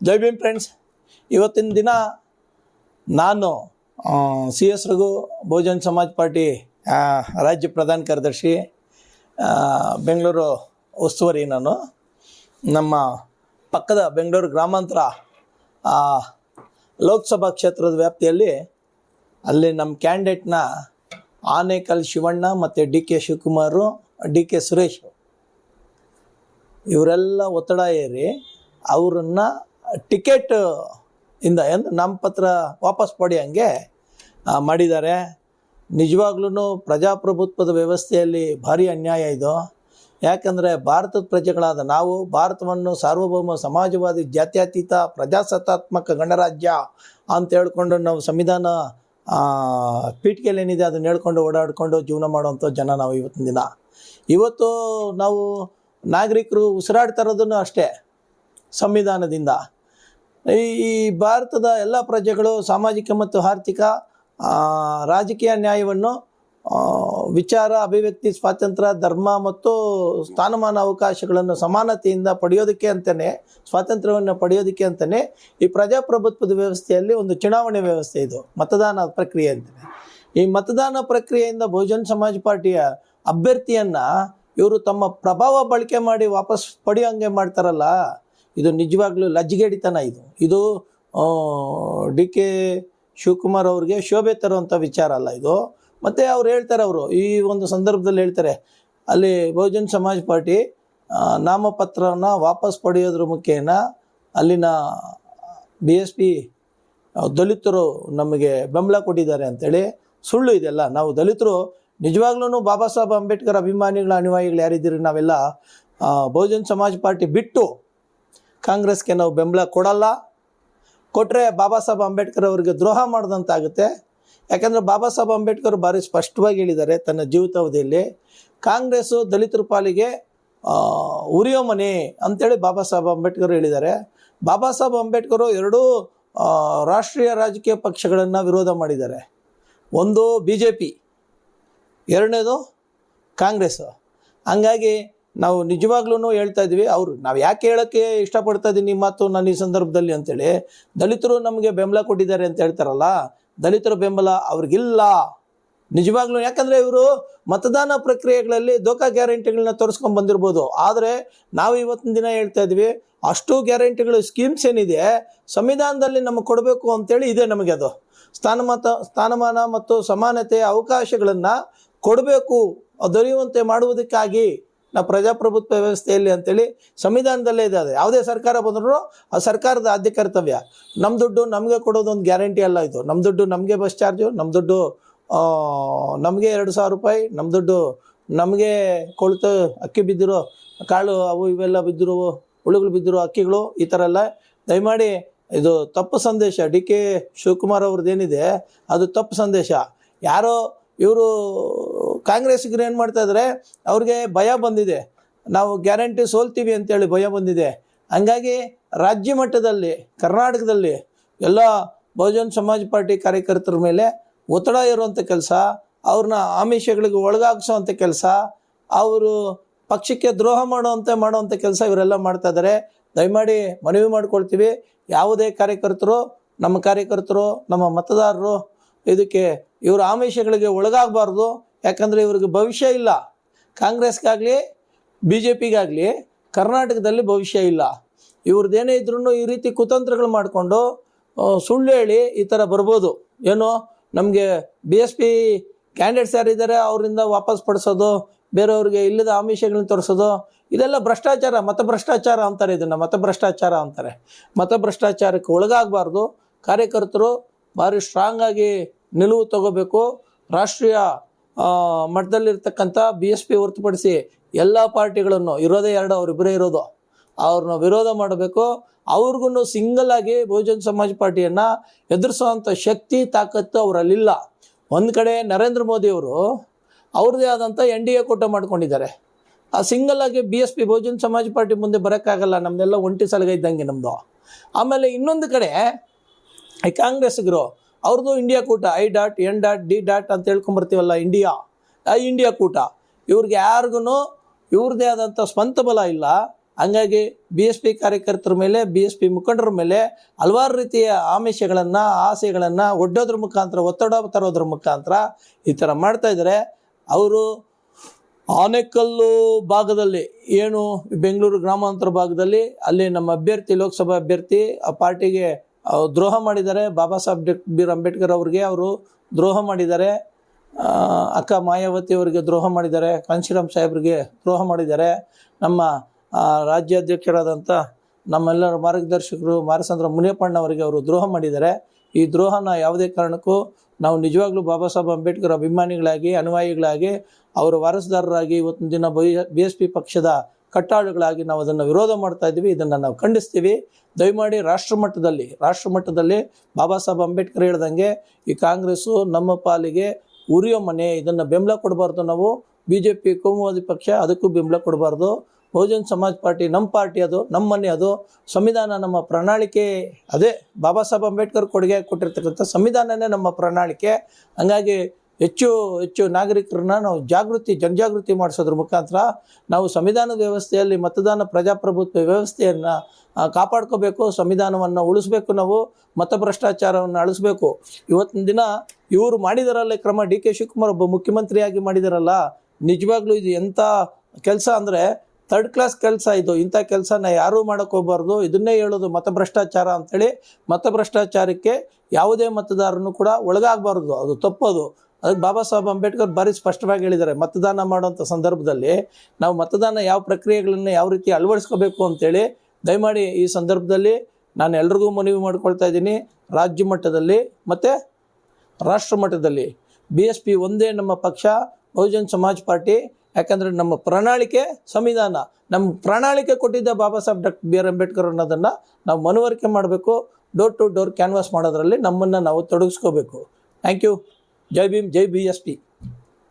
ಜೈ Bhim friends. ಇವತ್ತಿನ ದಿನ ನಾನು C S Raghu Bahujan Samaj Party ರಾಜ್ಯ ಪ್ರಧಾನ ಕಾರ್ಯದರ್ಶಿ, ಬೆಂಗಳೂರು ಉಸ್ತುವಾರಿ. ನಾನು ನಮ್ಮ ಪಕ್ಕದ ಬೆಂಗಳೂರು ಗ್ರಾಮಾಂತರ ಲೋಕಸಭಾ ಕ್ಷೇತ್ರದ ವ್ಯಾಪ್ತಿಯಲ್ಲಿ ಅಲ್ಲಿ ನಮ್ಮ ಕ್ಯಾಂಡಿಡೇಟ್ನ ಆನೇಕಲ್ ಶಿವಣ್ಣ ಮತ್ತು D K Shivakumar, D K Suresh ಇವರೆಲ್ಲ ಒತ್ತಡ ಏರಿ ಅವರನ್ನು ಟಿಕೆಟ್ ಇಂದ ನಾಮಪತ್ರ ವಾಪಸ್ ಪಡೆಯೋಂಗೆ ಮಾಡಿದ್ದಾರೆ. ನಿಜವಾಗ್ಲೂ ಪ್ರಜಾಪ್ರಭುತ್ವದ ವ್ಯವಸ್ಥೆಯಲ್ಲಿ ಭಾರಿ ಅನ್ಯಾಯ ಇದು. ಯಾಕಂದರೆ ಭಾರತದ ಪ್ರಜೆಗಳಾದ ನಾವು ಭಾರತವನ್ನು ಸಾರ್ವಭೌಮ ಸಮಾಜವಾದಿ ಜಾತ್ಯತೀತ ಪ್ರಜಾಸತ್ತಾತ್ಮಕ ಗಣರಾಜ್ಯ ಅಂತ ಹೇಳ್ಕೊಂಡು ನಾವು ಸಂವಿಧಾನ ಪೀಠಿಕೆಯಲ್ಲಿ ಏನಿದೆ ಅದನ್ನು ಹೇಳ್ಕೊಂಡು ಓಡಾಡಿಕೊಂಡು ಜೀವನ ಮಾಡುವಂಥ ಜನ ನಾವು ಇವತ್ತಿನ ದಿನ. ಇವತ್ತು ನಾವು ನಾಗರಿಕರು ಉಸಿರಾಡ್ತಾ ಇರೋದನ್ನು ಅಷ್ಟೇ ಸಂವಿಧಾನದಿಂದ. ಈ ಭಾರತದ ಎಲ್ಲ ಪ್ರಜೆಗಳು ಸಾಮಾಜಿಕ ಮತ್ತು ಆರ್ಥಿಕ ರಾಜಕೀಯ ನ್ಯಾಯವನ್ನು, ವಿಚಾರ ಅಭಿವ್ಯಕ್ತಿ ಸ್ವಾತಂತ್ರ್ಯ, ಧರ್ಮ ಮತ್ತು ಸ್ಥಾನಮಾನ ಅವಕಾಶಗಳನ್ನು ಸಮಾನತೆಯಿಂದ ಪಡೆಯೋದಕ್ಕೆ ಅಂತಲೇ, ಸ್ವಾತಂತ್ರ್ಯವನ್ನು ಪಡೆಯೋದಕ್ಕೆ ಅಂತಲೇ ಈ ಪ್ರಜಾಪ್ರಭುತ್ವದ ವ್ಯವಸ್ಥೆಯಲ್ಲಿ ಒಂದು ಚುನಾವಣೆ ವ್ಯವಸ್ಥೆ, ಇದು ಮತದಾನ ಪ್ರಕ್ರಿಯೆ ಅಂತಲೇ. ಈ ಮತದಾನ ಪ್ರಕ್ರಿಯೆಯಿಂದ ಬಹುಜನ್ ಸಮಾಜ್ ಪಾರ್ಟಿಯ ಅಭ್ಯರ್ಥಿಯನ್ನು ಇವರು ತಮ್ಮ ಪ್ರಭಾವ ಬಳಕೆ ಮಾಡಿ ವಾಪಸ್ ಪಡೆಯೋಂಗೆ ಮಾಡ್ತಾರಲ್ಲ, ಇದು ನಿಜವಾಗ್ಲೂ ಲಜ್ಜೆಗೇಡಿತನ. ಇದು ಡಿ ಕೆ ಶಿವಕುಮಾರ್ ಅವ್ರಿಗೆ ಶೋಭೆ ತರುವಂಥ ವಿಚಾರ ಅಲ್ಲ ಇದು. ಮತ್ತು ಅವ್ರು ಹೇಳ್ತಾರೆ, ಅವರು ಈ ಒಂದು ಸಂದರ್ಭದಲ್ಲಿ ಹೇಳ್ತಾರೆ, ಅಲ್ಲಿ ಬಹುಜನ್ ಸಮಾಜ್ ಪಾರ್ಟಿ ನಾಮಪತ್ರನ ವಾಪಸ್ ಪಡೆಯೋದ್ರ ಮುಖೇನ ಅಲ್ಲಿನ BSP ದಲಿತರು ನಮಗೆ ಬೆಂಬಲ ಕೊಟ್ಟಿದ್ದಾರೆ ಅಂತೇಳಿ. ಸುಳ್ಳು ಇದೆಲ್ಲ. ನಾವು ದಲಿತರು ನಿಜವಾಗ್ಲೂ ಬಾಬಾ ಸಾಹೇಬ್ ಅಂಬೇಡ್ಕರ್ ಅಭಿಮಾನಿಗಳ ಅನುಯಾಯಿಗಳು ಯಾರಿದ್ದೀರಿ, ನಾವೆಲ್ಲ ಬಹುಜನ್ ಸಮಾಜ್ ಪಾರ್ಟಿ ಬಿಟ್ಟು ಕಾಂಗ್ರೆಸ್ಗೆ ನಾವು ಬೆಂಬಲ ಕೊಡಲ್ಲ. ಕೊಟ್ಟರೆ ಬಾಬಾ ಸಾಹೇಬ್ ಅಂಬೇಡ್ಕರ್ ಅವರಿಗೆ ದ್ರೋಹ ಮಾಡಿದಂತಾಗುತ್ತೆ. ಯಾಕಂದರೆ ಬಾಬಾ ಸಾಹೇಬ್ ಅಂಬೇಡ್ಕರ್ ಭಾರಿ ಸ್ಪಷ್ಟವಾಗಿ ಹೇಳಿದ್ದಾರೆ ತನ್ನ ಜೀವಿತಾವಧಿಯಲ್ಲಿ, ಕಾಂಗ್ರೆಸ್ಸು ದಲಿತರ ಪಾಲಿಗೆ ಉರಿಯೋ ಮನೆ ಅಂತೇಳಿ ಬಾಬಾ ಸಾಹೇಬ್ ಅಂಬೇಡ್ಕರ್ ಹೇಳಿದ್ದಾರೆ. ಬಾಬಾ ಸಾಹೇಬ್ ಅಂಬೇಡ್ಕರು ಎರಡೂ ರಾಷ್ಟ್ರೀಯ ರಾಜಕೀಯ ಪಕ್ಷಗಳನ್ನು ವಿರೋಧ ಮಾಡಿದ್ದಾರೆ. ಒಂದು BJP, ಎರಡನೇದು ಕಾಂಗ್ರೆಸ್ಸು. ಹಂಗಾಗಿ ನಾವು ನಿಜವಾಗ್ಲೂ ಹೇಳ್ತಾ ಇದ್ವಿ, ನಾವು ಯಾಕೆ ಹೇಳೋಕ್ಕೆ ಇಷ್ಟಪಡ್ತಾ ಇದ್ದೀನಿ ಮಾತು ನಾನು ಈ ಸಂದರ್ಭದಲ್ಲಿ ಅಂತೇಳಿ, ದಲಿತರು ನಮಗೆ ಬೆಂಬಲ ಕೊಟ್ಟಿದ್ದಾರೆ ಅಂತ ಹೇಳ್ತಾರಲ್ಲ, ದಲಿತರ ಬೆಂಬಲ ಅವ್ರಿಗಿಲ್ಲ ನಿಜವಾಗ್ಲೂ. ಯಾಕಂದರೆ ಇವರು ಮತದಾನ ಪ್ರಕ್ರಿಯೆಗಳಲ್ಲಿ ದೋಖಾ ಗ್ಯಾರಂಟಿಗಳನ್ನ ತೋರಿಸ್ಕೊಂಡು ಬಂದಿರ್ಬೋದು. ಆದರೆ ನಾವು ಇವತ್ತಿನ ದಿನ ಹೇಳ್ತಾ ಇದ್ವಿ, ಅಷ್ಟು ಗ್ಯಾರಂಟಿಗಳು, ಸ್ಕೀಮ್ಸ್ ಏನಿದೆ ಸಂವಿಧಾನದಲ್ಲಿ ನಮಗೆ ಕೊಡಬೇಕು ಅಂತೇಳಿ ಇದೆ. ನಮಗೆ ಅದು ಸ್ಥಾನಮಾನ ಮತ್ತು ಸಮಾನತೆಯ ಅವಕಾಶಗಳನ್ನು ಕೊಡಬೇಕು, ದೊರೆಯುವಂತೆ ಮಾಡುವುದಕ್ಕಾಗಿ ನಾವು ಪ್ರಜಾಪ್ರಭುತ್ವ ವ್ಯವಸ್ಥೆಯಲ್ಲಿ ಅಂತೇಳಿ ಸಂವಿಧಾನದಲ್ಲೇ ಇದೆ. ಅದು ಯಾವುದೇ ಸರ್ಕಾರ ಬಂದರೂ ಆ ಸರ್ಕಾರದ ಆದ್ಯ ಕರ್ತವ್ಯ. ನಮ್ಮ ದುಡ್ಡು ನಮಗೆ ಕೊಡೋದೊಂದು ಗ್ಯಾರಂಟಿ ಅಲ್ಲ ಇದು. ನಮ್ಮ ದುಡ್ಡು ನಮಗೆ ಬಸ್ ಚಾರ್ಜು, ನಮ್ಮ ದುಡ್ಡು ನಮಗೆ 2,000 ರೂಪಾಯಿ, ನಮ್ಮ ದುಡ್ಡು ನಮಗೆ ಕೊಳ್ತು ಅಕ್ಕಿ ಬಿದ್ದಿರೋ ಕಾಳು, ಅವು ಇವೆಲ್ಲ ಬಿದ್ದಿರೋ ಹುಳುಗಳು ಬಿದ್ದಿರೋ ಅಕ್ಕಿಗಳು, ಈ ಥರ ಎಲ್ಲ. ದಯಮಾಡಿ ಇದು ತಪ್ಪು ಸಂದೇಶ. ಡಿ ಕೆ ಶಿವಕುಮಾರ್ ಅವ್ರದ್ದೇನಿದೆ ಅದು ತಪ್ಪು ಸಂದೇಶ. ಯಾರೋ ಇವರು ಕಾಂಗ್ರೆಸ್ಸಿಗರು ಏನು ಮಾಡ್ತಾ ಇದ್ದಾರೆ, ಅವ್ರಿಗೆ ಭಯ ಬಂದಿದೆ, ನಾವು ಗ್ಯಾರಂಟಿ ಸೋಲ್ತೀವಿ ಅಂತೇಳಿ ಭಯ ಬಂದಿದೆ. ಹಂಗಾಗಿ ರಾಜ್ಯ ಮಟ್ಟದಲ್ಲಿ, ಕರ್ನಾಟಕದಲ್ಲಿ ಎಲ್ಲ ಬಹುಜನ್ ಸಮಾಜ್ ಪಾರ್ಟಿ ಕಾರ್ಯಕರ್ತರ ಮೇಲೆ ಒತ್ತಡ ಇರುವಂಥ ಕೆಲಸ, ಅವ್ರನ್ನ ಆಮಿಷಗಳಿಗೆ ಒಳಗಾಗಿಸೋವಂಥ ಕೆಲಸ, ಅವರು ಪಕ್ಷಕ್ಕೆ ದ್ರೋಹ ಮಾಡುವಂಥ ಕೆಲಸ ಇವರೆಲ್ಲ ಮಾಡ್ತಾ ಇದ್ದಾರೆ. ದಯಮಾಡಿ ಮನವಿ ಮಾಡ್ಕೊಳ್ತೀವಿ, ಯಾವುದೇ ಕಾರ್ಯಕರ್ತರು, ನಮ್ಮ ಮತದಾರರು ಇದಕ್ಕೆ ಇವ್ರ ಆಮಿಷಗಳಿಗೆ ಒಳಗಾಗಬಾರ್ದು. ಯಾಕಂದರೆ ಇವ್ರಿಗೆ ಭವಿಷ್ಯ ಇಲ್ಲ. ಕಾಂಗ್ರೆಸ್ಗಾಗಲಿ BJPಗಾಗಲಿ ಕರ್ನಾಟಕದಲ್ಲಿ ಭವಿಷ್ಯ ಇಲ್ಲ. ಇವ್ರದ್ದೇನೇ ಇದ್ರೂ ಈ ರೀತಿ ಕುತಂತ್ರಗಳು ಮಾಡಿಕೊಂಡು ಸುಳ್ಳು ಹೇಳಿ ಈ ಥರ ಬರ್ಬೋದು. ಏನೋ ನಮಗೆ BSP ಕ್ಯಾಂಡಿಡೇಟ್ಸ್ ಯಾರಿದ್ದಾರೆ ಅವರಿಂದ ವಾಪಸ್ ಪಡಿಸೋದು, ಬೇರೆಯವ್ರಿಗೆ ಇಲ್ಲದ ಆಮಿಷಗಳನ್ನ ತೋರಿಸೋದು, ಇದೆಲ್ಲ ಭ್ರಷ್ಟಾಚಾರ, ಮತಭ್ರಷ್ಟಾಚಾರ ಅಂತಾರೆ. ಇದನ್ನು ಮತಭ್ರಷ್ಟಾಚಾರ ಅಂತಾರೆ. ಮತಭ್ರಷ್ಟಾಚಾರಕ್ಕೆ ಒಳಗಾಗಬಾರ್ದು. ಕಾರ್ಯಕರ್ತರು ಭಾರಿ ಸ್ಟ್ರಾಂಗ್ ಆಗಿ ನಿಲುವು ತಗೋಬೇಕು. ರಾಷ್ಟ್ರೀಯ ಮಟ್ಟದಲ್ಲಿರ್ತಕ್ಕಂಥ BSP ಹೊರತುಪಡಿಸಿ ಎಲ್ಲ ಪಾರ್ಟಿಗಳನ್ನು, ಇರೋದೇ ಎರಡು, ಅವರಿಬ್ಬರೇ ಇರೋದು, ಅವ್ರನ್ನ ವಿರೋಧ ಮಾಡಬೇಕು. ಅವ್ರಿಗೂ ಸಿಂಗಲ್ ಆಗಿ ಬಹುಜನ್ ಸಮಾಜ್ ಪಾರ್ಟಿಯನ್ನು ಎದುರಿಸುವಂಥ ಶಕ್ತಿ, ತಾಕತ್ತು ಅವರಲ್ಲಿಲ್ಲ. ಒಂದು ಕಡೆ ನರೇಂದ್ರ ಮೋದಿ ಅವರು ಅವ್ರದ್ದೇ ಆದಂಥ NDA ಕೂಟ ಮಾಡ್ಕೊಂಡಿದ್ದಾರೆ. ಆ ಸಿಂಗಲ್ ಆಗಿ BSP ಬಹುಜನ್ ಸಮಾಜ್ ಪಾರ್ಟಿ ಮುಂದೆ ಬರೋಕ್ಕಾಗಲ್ಲ, ನಮ್ಮದೆಲ್ಲ ಒಂಟಿ ಸಲಗ ಇದ್ದಂಗೆ ನಮ್ಮದು. ಆಮೇಲೆ ಇನ್ನೊಂದು ಕಡೆ ಈ ಕಾಂಗ್ರೆಸ್ಸಿಗರು ಅವ್ರದ್ದು ಇಂಡಿಯಾ ಕೂಟ, I.N.D. ಅಂತ ಹೇಳ್ಕೊಂಬರ್ತೀವಲ್ಲ, ಇಂಡಿಯಾ ಕೂಟ. ಇವ್ರಿಗೆ ಯಾರಿಗೂ ಇವ್ರದ್ದೇ ಆದಂಥ ಸ್ವಂತ ಬಲ ಇಲ್ಲ. ಹಂಗಾಗಿ BSP ಕಾರ್ಯಕರ್ತರ ಮೇಲೆ, BSP ಮುಖಂಡರ ಮೇಲೆ ಹಲವಾರು ರೀತಿಯ ಆಮಿಷಗಳನ್ನು, ಆಸೆಗಳನ್ನು ಒಡ್ಡೋದ್ರ ಮುಖಾಂತರ, ಒತ್ತಡ ತರೋದ್ರ ಮುಖಾಂತರ ಈ ಥರ ಮಾಡ್ತಾ ಇದ್ದಾರೆ. ಅವರು ಆನೇಕಲ್ಲು ಭಾಗದಲ್ಲಿ, ಏನು ಬೆಂಗಳೂರು ಗ್ರಾಮಾಂತರ ಭಾಗದಲ್ಲಿ, ಅಲ್ಲಿ ನಮ್ಮ ಅಭ್ಯರ್ಥಿ, ಲೋಕಸಭಾ ಅಭ್ಯರ್ಥಿ, ಆ ಪಾರ್ಟಿಗೆ ದ್ರೋಹ ಮಾಡಿದ್ದಾರೆ. ಬಾಬಾ ಸಾಹೇಬ್ ಬಿ ಅಂಬೇಡ್ಕರ್ ಅವ್ರಿಗೆ ಅವರು ದ್ರೋಹ ಮಾಡಿದ್ದಾರೆ. ಅಕ್ಕ ಮಾಯಾವತಿ ಅವರಿಗೆ ದ್ರೋಹ ಮಾಡಿದ್ದಾರೆ. ಕಾಂಶಿರಾಮ್ ಸಾಹೇಬ್ರಿಗೆ ದ್ರೋಹ ಮಾಡಿದ್ದಾರೆ. ನಮ್ಮ ರಾಜ್ಯಾಧ್ಯಕ್ಷರಾದಂಥ ನಮ್ಮೆಲ್ಲರ ಮಾರ್ಗದರ್ಶಕರು ಮಾರಸಂದ್ರ ಮುನಿಯಪ್ಪಣ್ಣ ಅವರಿಗೆ ಅವರು ದ್ರೋಹ ಮಾಡಿದ್ದಾರೆ. ಈ ದ್ರೋಹನ ಯಾವುದೇ ಕಾರಣಕ್ಕೂ ನಾವು ನಿಜವಾಗ್ಲೂ ಬಾಬಾ ಸಾಹೇಬ್ ಅಂಬೇಡ್ಕರ್ ಅಭಿಮಾನಿಗಳಾಗಿ, ಅನುಯಾಯಿಗಳಾಗಿ, ಅವರ ವಾರಸುದಾರರಾಗಿ ಇವತ್ತಿನ ದಿನ BSP ಪಕ್ಷದ ಕಟ್ಟಾಳುಗಳಾಗಿ ನಾವು ಅದನ್ನು ವಿರೋಧ ಮಾಡ್ತಾ ಇದ್ದೀವಿ. ಇದನ್ನು ನಾವು ಖಂಡಿಸ್ತೀವಿ. ದಯಮಾಡಿ ರಾಷ್ಟ್ರಮಟ್ಟದಲ್ಲಿ ಬಾಬಾ ಸಾಹೇಬ್ ಅಂಬೇಡ್ಕರ್ ಹೇಳ್ದಂಗೆ ಈ ಕಾಂಗ್ರೆಸ್ಸು ನಮ್ಮ ಪಾಲಿಗೆ ಉರಿಯೋ ಮನೆ, ಇದನ್ನು ಬೆಂಬಲ ಕೊಡಬಾರ್ದು. ನಾವು BJP ಕೋಮುವಾದಿ ಪಕ್ಷ, ಅದಕ್ಕೂ ಬೆಂಬಲ ಕೊಡಬಾರ್ದು. ಬಹುಜನ್ ಸಮಾಜ್ ಪಾರ್ಟಿ ನಮ್ಮ ಪಾರ್ಟಿ, ಅದು ನಮ್ಮ ಮನೆ, ಅದು ಸಂವಿಧಾನ ನಮ್ಮ ಪ್ರಣಾಳಿಕೆ, ಅದೇ ಬಾಬಾ ಸಾಹೇಬ್ ಅಂಬೇಡ್ಕರ್ ಕೊಡುಗೆ ಕೊಟ್ಟಿರ್ತಕ್ಕಂಥ ಸಂವಿಧಾನನೇ ನಮ್ಮ ಪ್ರಣಾಳಿಕೆ. ಹಂಗಾಗಿ ಹೆಚ್ಚು ನಾಗರಿಕರನ್ನ ನಾವು ಜನಜಾಗೃತಿ ಮಾಡಿಸೋದ್ರ ಮುಖಾಂತರ ನಾವು ಸಂವಿಧಾನದ ವ್ಯವಸ್ಥೆಯಲ್ಲಿ ಮತದಾನ ಪ್ರಜಾಪ್ರಭುತ್ವ ವ್ಯವಸ್ಥೆಯನ್ನು ಕಾಪಾಡ್ಕೋಬೇಕು. ಸಂವಿಧಾನವನ್ನು ಉಳಿಸ್ಬೇಕು. ನಾವು ಮತ ಭ್ರಷ್ಟಾಚಾರವನ್ನು ಅಳಿಸ್ಬೇಕು. ಇವತ್ತಿನ ದಿನ ಇವರು ಮಾಡಿದಾರಲ್ಲ ಕ್ರಮ, DK ಶಿವಕುಮಾರ್ ಒಬ್ಬ ಮುಖ್ಯಮಂತ್ರಿಯಾಗಿ ಮಾಡಿದಾರಲ್ಲ, ನಿಜವಾಗ್ಲೂ ಇದು ಎಂಥ ಕೆಲಸ ಅಂದರೆ ಥರ್ಡ್ ಕ್ಲಾಸ್ ಕೆಲಸ ಇದು. ಇಂಥ ಕೆಲಸನ ಯಾರೂ ಮಾಡೋಕ್ಕೆ ಹೋಗ್ಬಾರ್ದು. ಇದನ್ನೇ ಹೇಳೋದು ಮತ ಭ್ರಷ್ಟಾಚಾರ ಅಂಥೇಳಿ. ಮತ ಭ್ರಷ್ಟಾಚಾರಕ್ಕೆ ಯಾವುದೇ ಮತದಾರನು ಕೂಡ ಒಳಗಾಗಬಾರ್ದು, ಅದು ತಪ್ಪದು. ಅದಕ್ಕೆ ಬಾಬಾ ಸಾಹೇಬ್ ಅಂಬೇಡ್ಕರ್ ಭಾರಿ ಸ್ಪಷ್ಟವಾಗಿ ಹೇಳಿದ್ದಾರೆ. ಮತದಾನ ಮಾಡುವಂಥ ಸಂದರ್ಭದಲ್ಲಿ ನಾವು ಮತದಾನ ಯಾವ ಪ್ರಕ್ರಿಯೆಗಳನ್ನು ಯಾವ ರೀತಿ ಅಳವಡಿಸ್ಕೋಬೇಕು ಅಂತೇಳಿ. ದಯಮಾಡಿ ಈ ಸಂದರ್ಭದಲ್ಲಿ ನಾನು ಎಲ್ರಿಗೂ ಮನವಿ ಮಾಡ್ಕೊಳ್ತಾ ಇದ್ದೀನಿ. ರಾಜ್ಯ ಮಟ್ಟದಲ್ಲಿ ಮತ್ತು ರಾಷ್ಟ್ರ ಮಟ್ಟದಲ್ಲಿ BSP ಒಂದೇ ನಮ್ಮ ಪಕ್ಷ, ಬಹುಜನ್ ಸಮಾಜ್ ಪಾರ್ಟಿ. ಯಾಕಂದರೆ ನಮ್ಮ ಪ್ರಣಾಳಿಕೆ ಸಂವಿಧಾನ, ನಮ್ಮ ಪ್ರಣಾಳಿಕೆ ಕೊಟ್ಟಿದ್ದ ಬಾಬಾ ಸಾಹೇಬ್ B.R. ಅಂಬೇಡ್ಕರ್ ಅನ್ನೋದನ್ನು ನಾವು ಮನವರಿಕೆ ಮಾಡಬೇಕು. ಡೋರ್ ಟು ಡೋರ್ ಕ್ಯಾನ್ವಾಸ್ ಮಾಡೋದ್ರಲ್ಲಿ ನಮ್ಮನ್ನು ನಾವು ತೊಡಗಿಸ್ಕೋಬೇಕು. Thank you. Jai Bhim, Jai BSP.